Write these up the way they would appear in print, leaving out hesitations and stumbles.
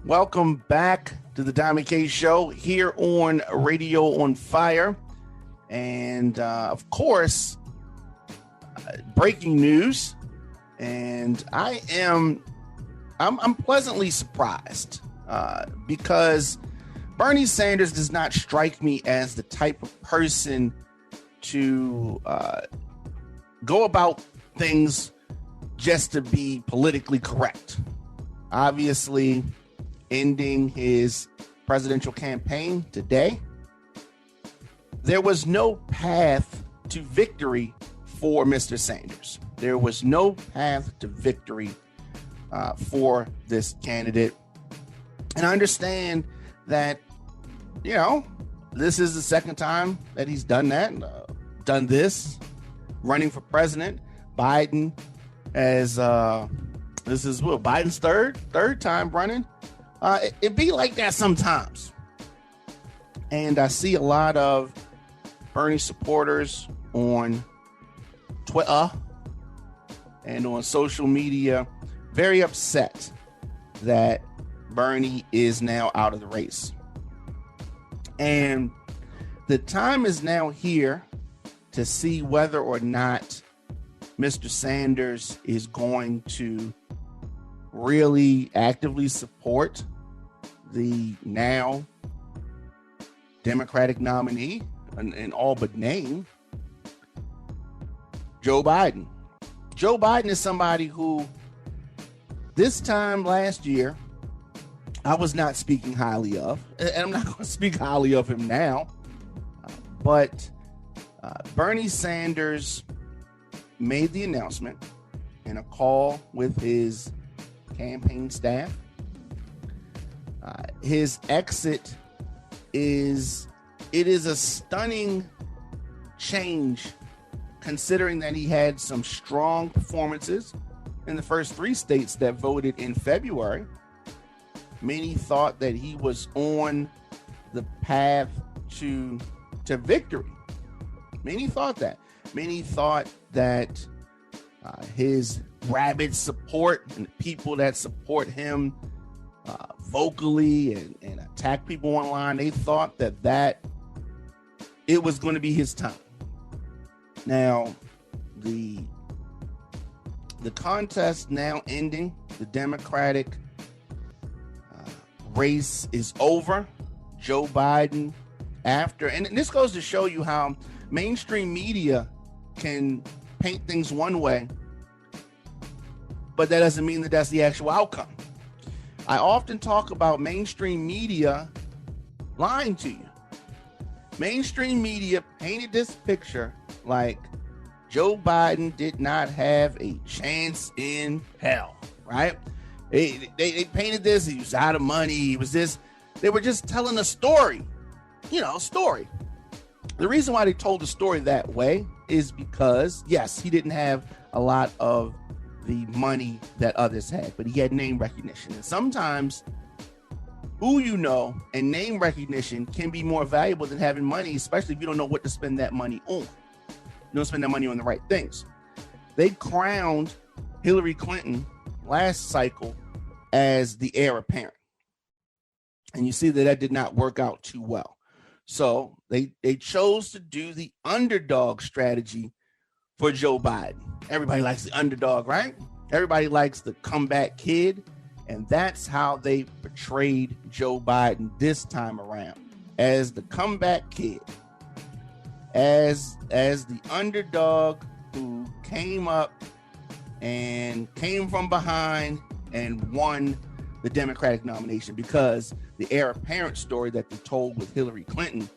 Welcome back to the Diamond K Show here on Radio on Fire. And of course, breaking news. And I'm pleasantly surprised because Bernie Sanders does not strike me as the type of person to go about things just to be politically correct. Obviously, ending his presidential campaign today, there was no path to victory for Mr. Sanders. There was no path to victory for this candidate. And I understand that, this is the second time that he's done that, done this, running for president. Biden this is Biden's third time running. It be like that sometimes. And I see a lot of Bernie supporters on Twitter and on social media very upset that Bernie is now out of the race. And the time is now here to see whether or not Mr. Sanders is going to really actively support the now Democratic nominee in all but name, Joe Biden. Joe Biden is somebody who this time last year I was not speaking highly of, and I'm not going to speak highly of him now, but Bernie Sanders made the announcement in a call with his campaign staff. His exit is a stunning change, considering that he had some strong performances in the first 3 states that voted in February. Many thought that he was on the path to victory. Many thought that. Many thought that his rabid support and the people that support him vocally and attack people online, they thought that it was going to be his time. Now, the contest now ending, the Democratic race is over. Joe Biden and this goes to show you how mainstream media can paint things one way, but that doesn't mean that that's the actual outcome. I often talk about mainstream media lying to you. Mainstream media painted this picture like Joe Biden did not have a chance in hell, right? They painted this, he was out of money, he was this. They were just telling a story, story. The reason why they told the story that way is because, yes, he didn't have a lot of the money that others had, but he had name recognition. And sometimes who you know and name recognition can be more valuable than having money, especially if you don't know what to spend that money on. You don't spend that money on the right things. They crowned Hillary Clinton last cycle as the heir apparent. And you see that did not work out too well. So they chose to do the underdog strategy for Joe Biden. Everybody likes the underdog, right? Everybody likes the comeback kid. And that's how they portrayed Joe Biden this time around, as the comeback kid, as the underdog who came up and came from behind and won the Democratic nomination, because the heir apparent story that they told with Hillary Clinton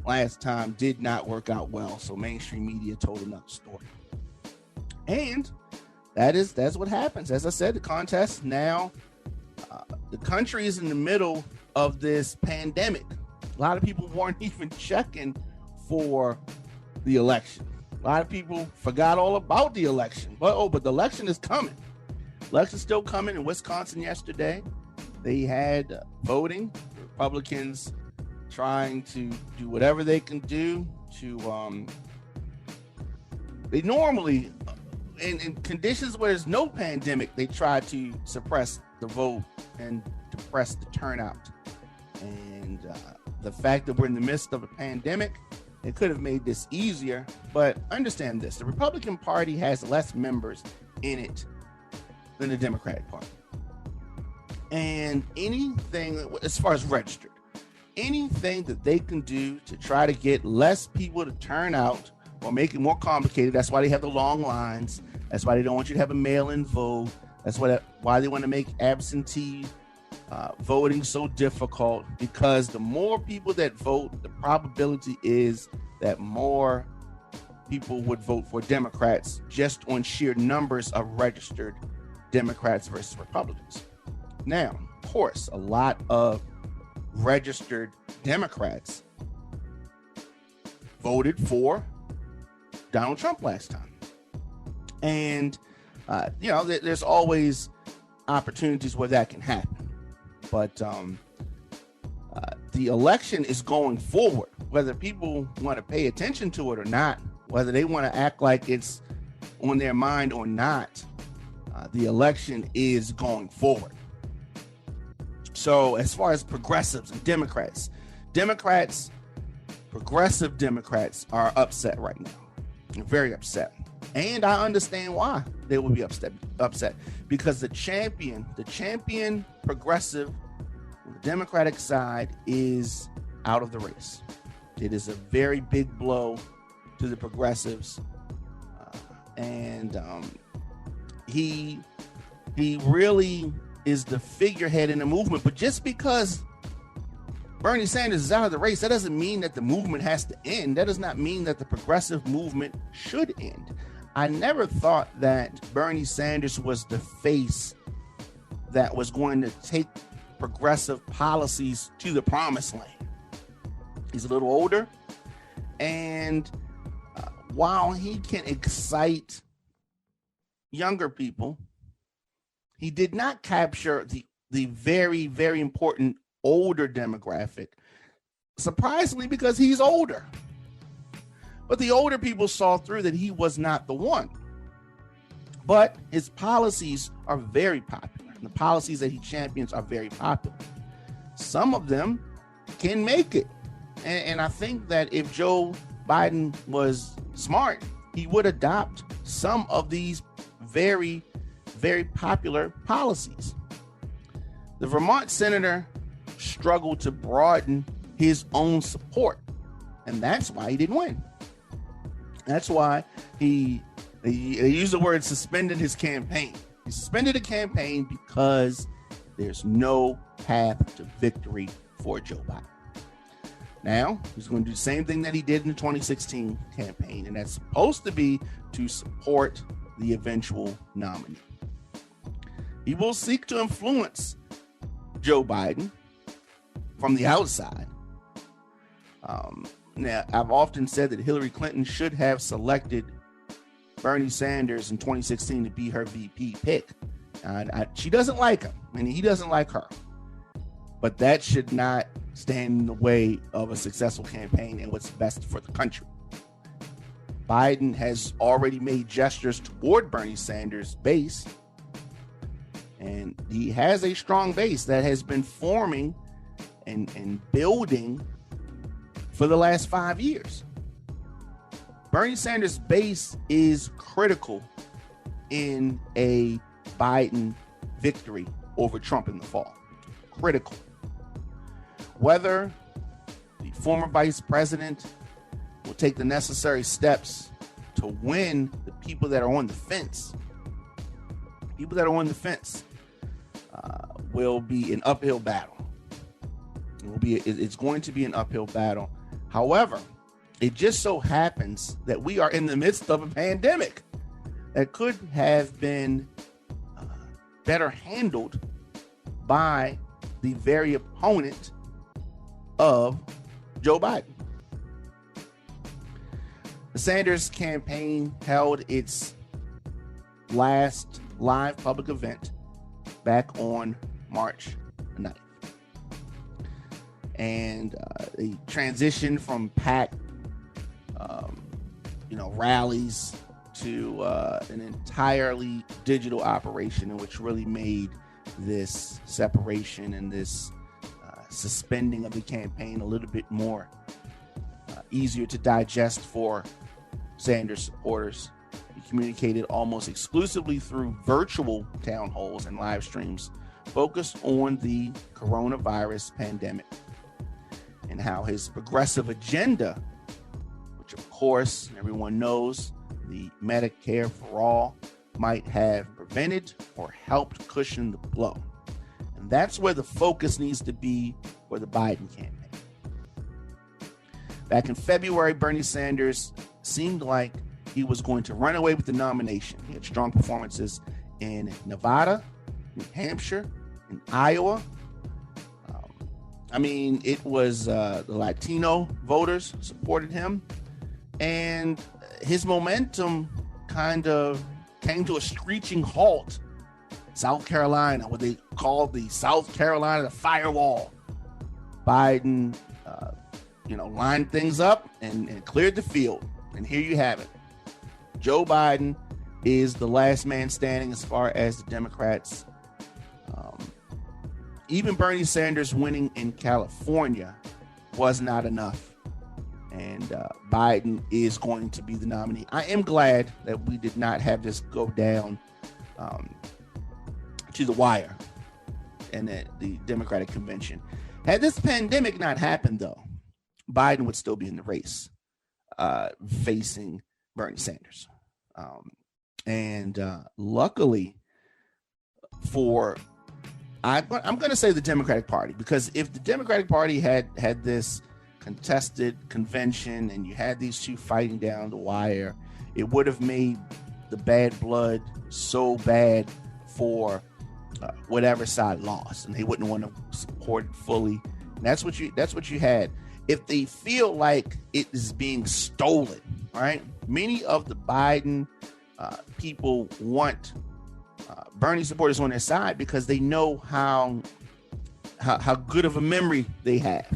last time did not work out well. So mainstream media told another story. And that's what happens. As I said, the contest now, the country is in the middle of this pandemic. A lot of people weren't even checking for the election. A lot of people forgot all about the election. But the election is coming. Election's still coming in Wisconsin yesterday. They had voting. The Republicans trying to do whatever they can do to they normally in conditions where there's no pandemic, they try to suppress the vote and depress the turnout. And the fact that we're in the midst of a pandemic, it could have made this easier. But understand this, the Republican Party has less members in it than the Democratic Party. And anything, as far as registered, anything that they can do to try to get less people to turn out or make it more complicated. That's why they have the long lines. That's why they don't want you to have a mail-in vote. That's why they want to make absentee voting so difficult, because the more people that vote, the probability is that more people would vote for Democrats just on sheer numbers of registered Democrats versus Republicans. Now, of course, a lot of registered Democrats voted for Donald Trump last time. And, there's always opportunities where that can happen. But the election is going forward, whether people want to pay attention to it or not, whether they want to act like it's on their mind or not. The election is going forward. So as far as progressives and progressive Democrats are upset right now. They're very upset. And I understand why they would be upset because the champion progressive on the Democratic side is out of the race. It is a very big blow to the progressives. He really is the figurehead in the movement. But just because Bernie Sanders is out of the race, that doesn't mean that the movement has to end. That does not mean that the progressive movement should end. I never thought that Bernie Sanders was the face that was going to take progressive policies to the promised land. He's a little older, and while he can excite younger people, he did not capture the very, very important older demographic, surprisingly, because he's older. But the older people saw through that he was not the one. But his policies are very popular. And the policies that he champions are very popular. Some of them can make it. And I think that if Joe Biden was smart, he would adopt some of these very, very popular policies. The Vermont senator struggled to broaden his own support, and that's why he didn't win. That's why he used the word suspended his campaign. He suspended a campaign because there's no path to victory for Joe Biden. Now, he's going to do the same thing that he did in the 2016 campaign, and that's supposed to be to support the eventual nominee. He will seek to influence Joe Biden from the outside. Now, I've often said that Hillary Clinton should have selected Bernie Sanders in 2016 to be her VP pick. She doesn't like him, and he doesn't like her. But that should not stand in the way of a successful campaign and what's best for the country. Biden has already made gestures toward Bernie Sanders' base, and he has a strong base that has been forming and building for the last 5 years. Bernie Sanders' base is critical in a Biden victory over Trump in the fall. Critical. Whether the former vice president will take the necessary steps to win, the people that are on the fence, will be an uphill battle. It's going to be an uphill battle. However, it just so happens that we are in the midst of a pandemic that could have been better handled by the very opponent of Joe Biden. The Sanders campaign held its last live public event back on March 9th. And they transitioned from packed, rallies to an entirely digital operation, in which really made this separation and this suspending of the campaign a little bit more easier to digest for Sanders supporters. He communicated almost exclusively through virtual town halls and live streams focused on the coronavirus pandemic and how his progressive agenda, which of course everyone knows, the Medicare for all, might have prevented or helped cushion the blow. And that's where the focus needs to be for the Biden campaign. Back in February, Bernie Sanders seemed like he was going to run away with the nomination. He had strong performances in Nevada, New Hampshire, in Iowa. It was the Latino voters supported him, and his momentum kind of came to a screeching halt. South Carolina, what they called the South Carolina the firewall. Biden, lined things up and cleared the field. And here you have it. Joe Biden is the last man standing as far as the Democrats. Even Bernie Sanders winning in California was not enough. And Biden is going to be the nominee. I am glad that we did not have this go down to the wire and the Democratic convention. Had this pandemic not happened, though, Biden would still be in the race facing Bernie Sanders. Luckily for, I'm going to say the Democratic Party, because if the Democratic Party had this contested convention and you had these two fighting down the wire, it would have made the bad blood so bad for whatever side lost, and they wouldn't want to support it fully. And that's what you had. If they feel like it is being stolen, right? Many of the Biden people want Bernie supporters on their side because they know how good of a memory they have.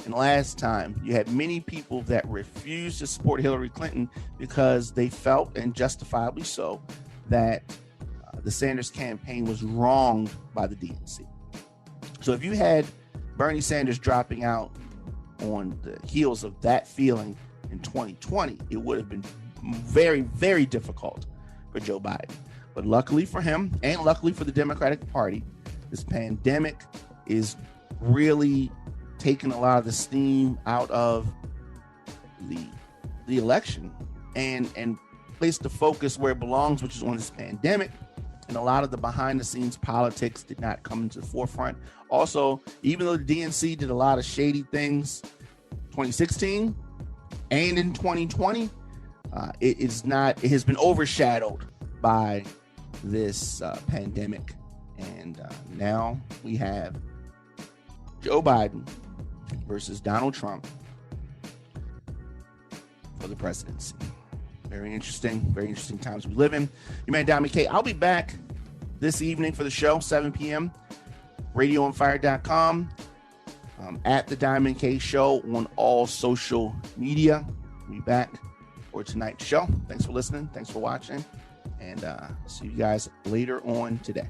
And last time, you had many people that refused to support Hillary Clinton because they felt, and justifiably so, that the Sanders campaign was wronged by the DNC. So if you had Bernie Sanders dropping out on the heels of that feeling in 2020, it would have been very, very difficult for Joe Biden. But luckily for him, and luckily for the Democratic Party, this pandemic is really taking a lot of the steam out of the election and placed the focus where it belongs, which is on this pandemic. And a lot of the behind the scenes politics did not come into the forefront. Also, even though the DNC did a lot of shady things 2016 and in 2020, it has been overshadowed by this pandemic. And now we have Joe Biden versus Donald Trump for the presidency. Very interesting times we live in. Your man, Diamond K. I'll be back this evening for the show, 7 p.m. RadioOnFire.com. At the Diamond K Show on all social media. We'll be back for tonight's show. Thanks for listening. Thanks for watching. And see you guys later on today.